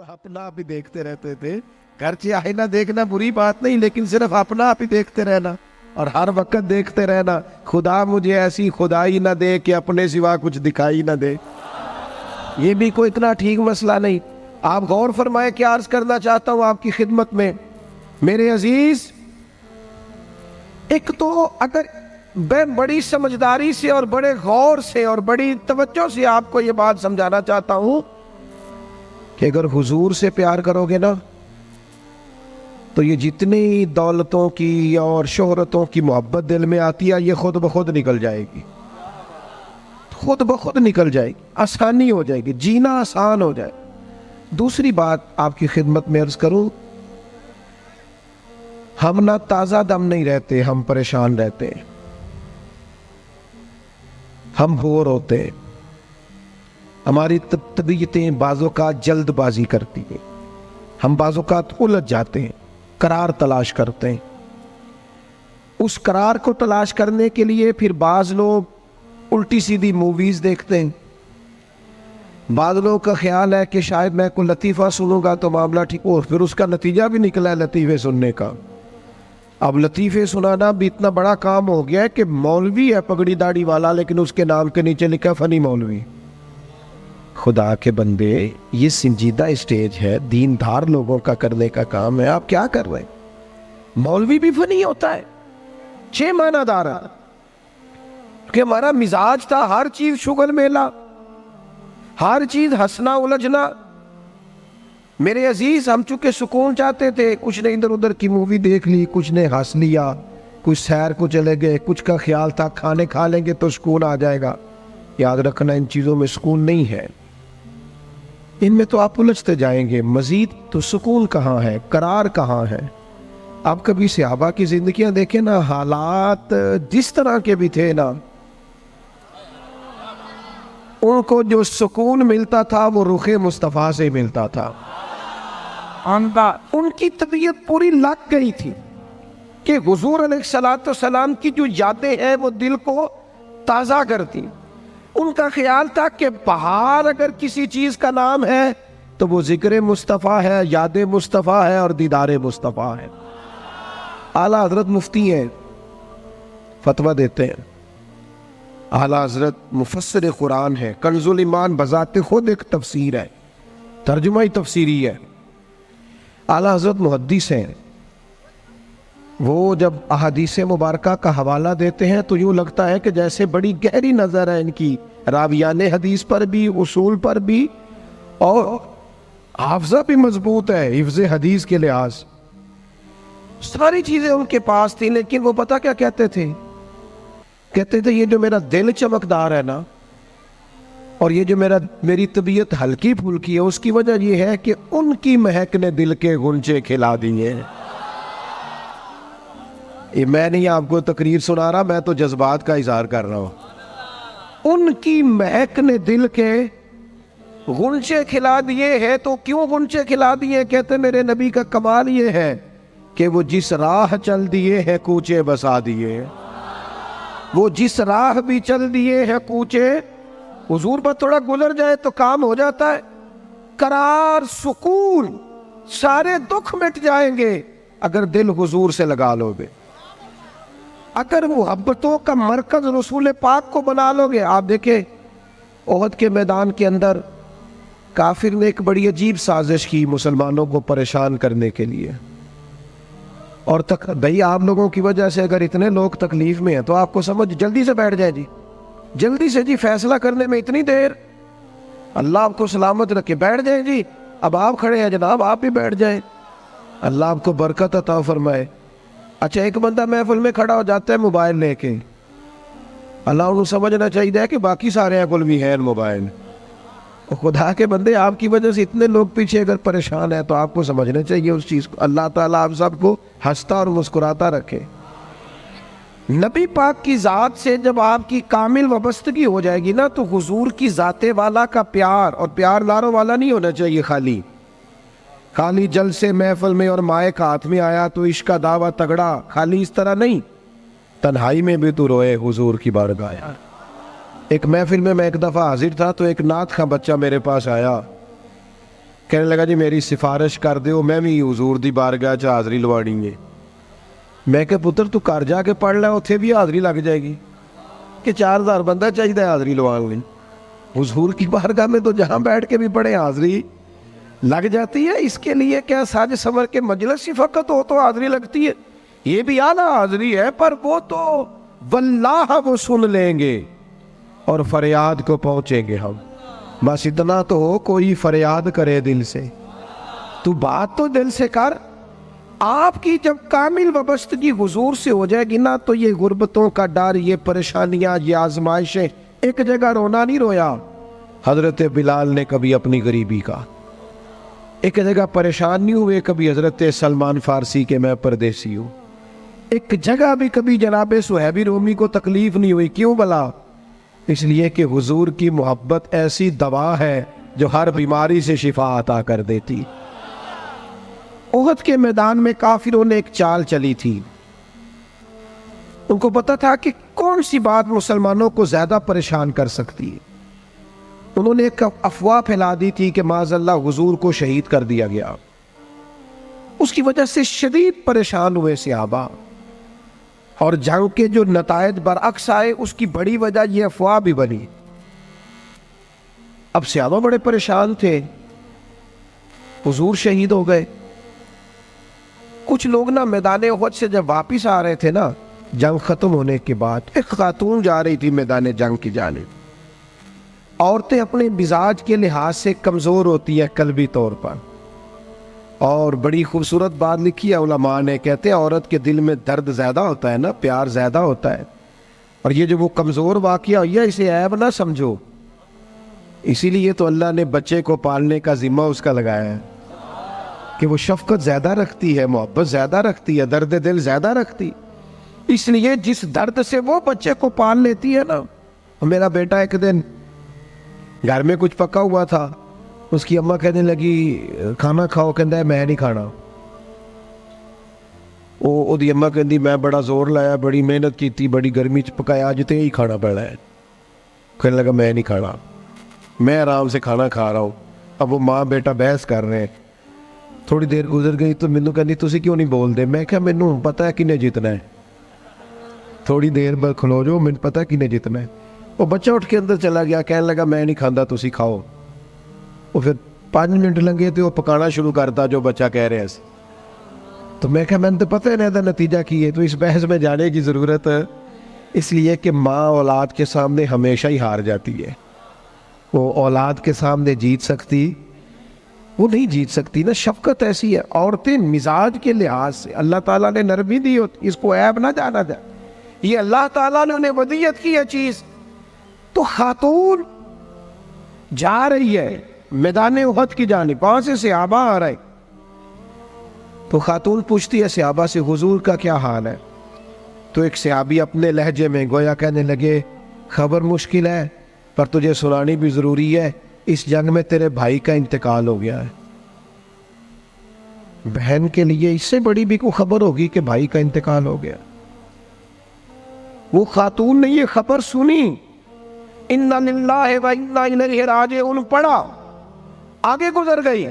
اپنا آپ ہی دیکھتے رہتے تھے. گرچہ آئینہ دیکھنا بری بات نہیں، لیکن صرف اپنا آپ ہی دیکھتے رہنا اور ہر وقت دیکھتے رہنا خدا مجھے ایسی خدائی نہ دے کہ اپنے سوا کچھ دکھائی نہ دے. یہ بھی کوئی اتنا ٹھیک مسئلہ نہیں. آپ غور فرمائے کیا عرض کرنا چاہتا ہوں آپ کی خدمت میں میرے عزیز. ایک تو اگر میں بڑی سمجھداری سے اور بڑے غور سے اور بڑی توجہ سے آپ کو یہ بات سمجھانا چاہتا ہوں کہ اگر حضور سے پیار کرو گے نا تو یہ جتنی دولتوں کی اور شہرتوں کی محبت دل میں آتی ہے یہ خود بخود نکل جائے گی، خود بخود نکل جائے گی، آسانی ہو جائے گی، جینا آسان ہو جائے. دوسری بات آپ کی خدمت میں عرض کروں، ہم نہ تازہ دم نہیں رہتے، ہم پریشان رہتے ہیں، ہم بور ہوتے ہیں، ہماری طبیعتیں بعض اوقات جلد بازی کرتی ہیں، ہم بعض اوقات الجھ جاتے ہیں، قرار تلاش کرتے ہیں. اس قرار کو تلاش کرنے کے لیے پھر بعض لوگ الٹی سیدھی موویز دیکھتے ہیں. بعض لوگوں کا خیال ہے کہ شاید میں کوئی لطیفہ سنوں گا تو معاملہ ٹھیک ہو، پھر اس کا نتیجہ بھی نکلا ہے لطیفے سننے کا. اب لطیفے سنانا بھی اتنا بڑا کام ہو گیا ہے کہ مولوی ہے پگڑی داڑھی والا لیکن اس کے نام کے نیچے لکھا فنی مولوی. خدا کے بندے یہ سنجیدہ اسٹیج ہے، دیندار لوگوں کا کرنے کا کام ہے، آپ کیا کر رہے ہیں؟ مولوی بھی فنی ہوتا ہے، 6 معنی دار ہے کہ ہمارا مزاج تھا ہر چیز شغل میلہ، ہر چیز ہنسنا الجھنا. میرے عزیز ہم چونکہ سکون چاہتے تھے، کچھ نے ادھر ادھر کی مووی دیکھ لی، کچھ نے ہنس لیا، کچھ سیر کو چلے گئے، کچھ کا خیال تھا کھانے کھا لیں گے تو سکون آ جائے گا. یاد رکھنا ان چیزوں میں سکون نہیں ہے، ان میں تو آپ الجھتے جائیں گے. مزید تو سکون کہاں ہے، قرار کہاں ہے؟ آپ کبھی صحابہ کی زندگیاں دیکھیں نا، حالات جس طرح کے بھی تھے نا، ان کو جو سکون ملتا تھا وہ رخ مصطفیٰ سے ملتا تھا. ان کی طبیعت پوری لگ گئی تھی کہ حضور علیہ السلام کی جو یادیں ہیں وہ دل کو تازہ کرتی. ان کا خیال تھا کہ بہار اگر کسی چیز کا نام ہے تو وہ ذکر مصطفیٰ ہے، یاد مصطفیٰ ہے اور دیدار مصطفیٰ ہے. اعلیٰ حضرت مفتی ہیں، فتویٰ دیتے ہیں. اعلیٰ حضرت مفسر قرآن ہے، کنز الایمان بذات خود ایک تفسیر ہے، ترجمہ ہی تفسیری ہے. اعلیٰ حضرت محدث ہیں، وہ جب احادیث مبارکہ کا حوالہ دیتے ہیں تو یوں لگتا ہے کہ جیسے بڑی گہری نظر ہے ان کی، راویان حدیث پر بھی، اصول پر بھی، اور حافظہ بھی مضبوط ہے حفظ حدیث کے لحاظ. ساری چیزیں ان کے پاس تھیں، لیکن وہ پتہ کیا کہتے تھے؟ کہتے تھے یہ جو میرا دل چمکدار ہے نا، اور یہ جو میری طبیعت ہلکی پھلکی ہے، اس کی وجہ یہ ہے کہ ان کی مہک نے دل کے غنچے کھلا دیے. یہ میں نہیں آپ کو تقریر سنا رہا، میں تو جذبات کا اظہار کر رہا ہوں. ان کی مہک نے دل کے غنچے کھلا دیے ہیں. تو کیوں غنچے کھلا دیے؟ کہتے میرے نبی کا کمال یہ ہے کہ وہ جس راہ چل دیے ہیں کوچے بسا دیے. وہ جس راہ بھی چل دیے ہیں کوچے، حضور پر تھوڑا گزر جائے تو کام ہو جاتا ہے. قرار، سکون، سارے دکھ مٹ جائیں گے اگر دل حضور سے لگا لو گے، اگر محبتوں کا مرکز رسول پاک کو بنا لو گے. آپ دیکھیں احد کے میدان کے اندر کافر نے ایک بڑی عجیب سازش کی مسلمانوں کو پریشان کرنے کے لیے. اور بھئی آپ لوگوں کی وجہ سے اگر اتنے لوگ تکلیف میں ہیں تو آپ کو سمجھ جلدی سے بیٹھ جائے جی، جلدی سے جی، فیصلہ کرنے میں اتنی دیر، اللہ آپ کو سلامت رکھے، بیٹھ جائیں جی. اب آپ کھڑے ہیں جناب، آپ بھی بیٹھ جائیں، اللہ آپ کو برکت عطا فرمائے. اچھا ایک بندہ محفل میں کھڑا ہو جاتا ہے موبائل لے کے، اللہ انہوں سمجھنا چاہیے کہ باقی سارے کل بھی ہیں موبائل. خدا کے بندے آپ کی وجہ سے اتنے لوگ پیچھے اگر پریشان ہیں تو آپ کو سمجھنا چاہیے اس چیز کو. اللہ تعالیٰ آپ سب کو ہنستا اور مسکراتا رکھے. نبی پاک کی ذات سے جب آپ کی کامل وابستگی ہو جائے گی نا تو حضور کی ذات والا کا پیار، اور پیار لاروں والا نہیں ہونا چاہیے خالی جلسے محفل میں اور مائک ہاتھ میں آیا تو عشق کا دعویٰ تگڑا، خالی اس طرح نہیں. تنہائی میں بھی تو روئے حضور کی بارگاہ. ایک محفل میں ایک دفعہ حاضر تھا تو ایک نعت خواں بچہ میرے پاس آیا، کہنے لگا جی میری سفارش کر دیو، میں بھی حضور دی بارگاہ چ حاضری لوانی ہے۔ میں کہ پتر تو گھر جا کے پڑھ لے، اتنے بھی حاضری لگ جائے گی کہ 4000 بندہ چاہیے حاضری لوان لی۔ حضور کی بارگاہ میں تو جہاں بیٹھ کے بھی پڑھے حاضری لگ جاتی ہے، اس کے لیے کیا ساج سمر کے مجلس ہی فقط ہو تو حاضری لگتی ہے؟ یہ بھی اعلیٰ حاضری ہے، پر وہ تو واللہ وہ سن لیں گے اور فریاد کو پہنچیں گے ہم۔ بس اتنا تو ہو، کوئی فریاد کرے دل سے، تو بات تو دل سے کر۔ آپ کی جب کامل وابستگی حضور سے ہو جائے گی نا، تو یہ غربتوں کا ڈر، یہ پریشانیاں، یہ آزمائشیں، ایک جگہ رونا نہیں رویا حضرت بلال نے کبھی اپنی غریبی کا، ایک جگہ پریشان نہیں ہوئے کبھی حضرت سلمان فارسی کے میں پردیسی ہوں، ایک جگہ بھی کبھی جناب صہیب رومی کو تکلیف نہیں ہوئی۔ کیوں بلا؟ اس لیے کہ حضور کی محبت ایسی دوا ہے جو ہر بیماری سے شفا عطا کر دیتی۔ احد کے میدان میں کافروں نے ایک چال چلی تھی، ان کو پتا تھا کہ کون سی بات مسلمانوں کو زیادہ پریشان کر سکتی ہے۔ انہوں نے ایک افواہ پھیلا دی تھی کہ معاذ اللہ حضور کو شہید کر دیا گیا۔ اس کی وجہ سے شدید پریشان ہوئے صحابہ، اور جنگ کے جو نتائج برعکس آئے اس کی بڑی وجہ یہ افواہ بھی بنی۔ اب صحابہ بڑے پریشان تھے، حضور شہید ہو گئے۔ کچھ لوگ نا میدان احد سے جب واپس آ رہے تھے نا جنگ ختم ہونے کے بعد، ایک خاتون جا رہی تھی میدان جنگ کی جانب۔ عورتیں اپنے مزاج کے لحاظ سے کمزور ہوتی ہیں قلبی طور پر، اور بڑی خوبصورت بات لکھی ہے علماء نے، کہتے ہیں عورت کے دل میں درد زیادہ ہوتا ہے نا، پیار زیادہ ہوتا ہے، اور یہ جو وہ کمزور واقعہ ہوئی ہے اسے عیب نہ سمجھو۔ اسی لیے تو اللہ نے بچے کو پالنے کا ذمہ اس کا لگایا ہے کہ وہ شفقت زیادہ رکھتی ہے، محبت زیادہ رکھتی ہے، درد دل زیادہ رکھتی، اس لیے جس درد سے وہ بچے کو پال لیتی ہے نا۔ میرا بیٹا ایک دن گھر میں کچھ پکا ہوا تھا، اس کی اماں کہنے لگی کھانا کھاؤ، کہندا ہے میں نہیں کھانا۔ وہ دی اماں کہندی میں بڑا زور لایا، بڑی محنت کیتی، بڑی گرمی چ پکایا، اج تے ہی کھانا پڑا ہے۔ کہنے لگا میں نہیں کھانا، میں آرام سے کھانا کھا رہا ہوں۔ اب وہ ماں بیٹا بحث کر رہے ہیں، تھوڑی دیر گزر گئی تو مینوں کہندی تسی کیوں نہیں بول دے؟ میں کہا مینوں پتہ ہے کنے جیتنا ہے، تھوڑی دیر بعد کھلو جو، مینوں پتہ ہے کنے جیتنا ہے۔ وہ بچہ اٹھ کے اندر چلا گیا، کہنے لگا میں نہیں کھاندا، تسی کھاؤ۔ وہ پھر 5 منٹ لگے تو وہ پکانا شروع کرتا جو بچہ کہہ رہے ہیں۔ تو میں کہا میں تو پتہ ہے نا نتیجہ کی ہے، تو اس بحث میں جانے کی ضرورت ہے، اس لیے کہ ماں اولاد کے سامنے ہمیشہ ہی ہار جاتی ہے۔ وہ اولاد کے سامنے جیت سکتی، وہ نہیں جیت سکتی نا، شفقت ایسی ہے۔ عورتیں مزاج کے لحاظ سے اللہ تعالیٰ نے نرمی دی ہوتی، اس کو عیب نہ جانا جائے، یہ اللہ تعالیٰ نے انہیں ودیت کی ہے چیز۔ تو خاتون جا رہی ہے میدان احد کی جانب، وہاں سے صحابہ آ رہے، تو خاتون پوچھتی ہے صحابہ سے حضور کا کیا حال ہے؟ تو ایک صحابی اپنے لہجے میں گویا کہنے لگے خبر مشکل ہے پر تجھے سنانی بھی ضروری ہے، اس جنگ میں تیرے بھائی کا انتقال ہو گیا ہے۔ بہن کے لیے اس سے بڑی بھی کوئی خبر ہوگی کہ بھائی کا انتقال ہو گیا؟ وہ خاتون نے یہ خبر سنی، اِنَّا لِلَّهِ وَإِنَّا إِلَيْهِ رَاجِعُونَ پڑھا، آگے گزر گئی،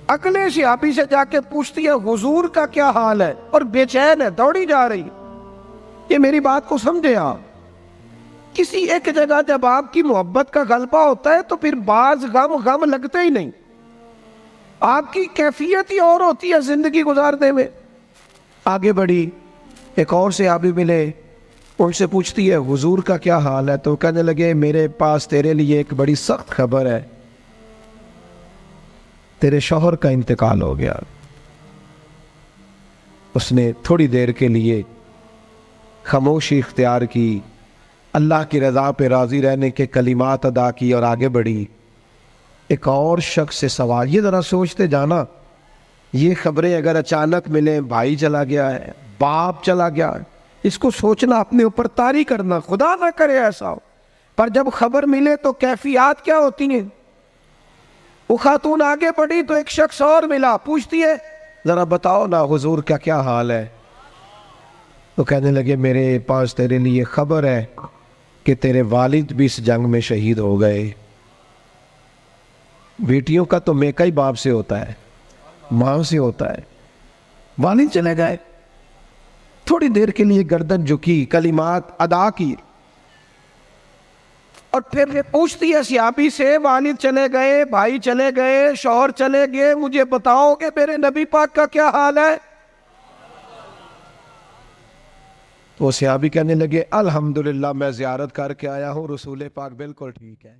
اگلے صحابی سے جا کے پوچھتی ہے حضور کا کیا حال ہے، اور بے چین ہے، دوڑی جا رہی۔ یہ میری بات کو سمجھے آپ، کسی ایک جگہ جب آپ کی محبت کا غلبہ ہوتا ہے تو پھر بعض غم لگتے ہی نہیں، آپ کی کیفیت ہی اور ہوتی ہے زندگی گزارنے میں۔ آگے بڑھی، ایک اور صحابی ملے، ان سے پوچھتی ہے حضور کا کیا حال ہے، تو کہنے لگے میرے پاس تیرے لیے ایک بڑی سخت خبر ہے، تیرے شوہر کا انتقال ہو گیا۔ اس نے تھوڑی دیر کے لیے خاموشی اختیار کی، اللہ کی رضا پہ راضی رہنے کے کلمات ادا کی اور آگے بڑھی۔ ایک اور شخص سے سوال، یہ ذرا سوچتے جانا، یہ خبریں اگر اچانک ملیں، بھائی چلا گیا ہے، باپ چلا گیا ہے، اس کو سوچنا، اپنے اوپر طاری کرنا، خدا نہ کرے ایسا ہو، پر جب خبر ملے تو کیفیات کیا ہوتی ہیں۔ وہ خاتون آگے بڑھی تو ایک شخص اور ملا، پوچھتی ہے ذرا بتاؤ نا حضور کا کیا حال ہے؟ تو کہنے لگے میرے پاس تیرے لیے خبر ہے کہ تیرے والد بھی اس جنگ میں شہید ہو گئے۔ بیٹیوں کا تو میکا ہی باپ سے ہوتا ہے، ماں سے ہوتا ہے. والد چلے گئے، تھوڑی دیر کے لیے گردن جھکی، کلمات ادا کی، اور پھر یہ پوچھتی ہے صحابی سے، والد چلے گئے، بھائی چلے گئے، شوہر چلے گئے، مجھے بتاؤ کہ میرے نبی پاک کا کیا حال ہے؟ تو صحابی کہنے لگے الحمدللہ میں زیارت کر کے آیا ہوں، رسول پاک بالکل ٹھیک ہے.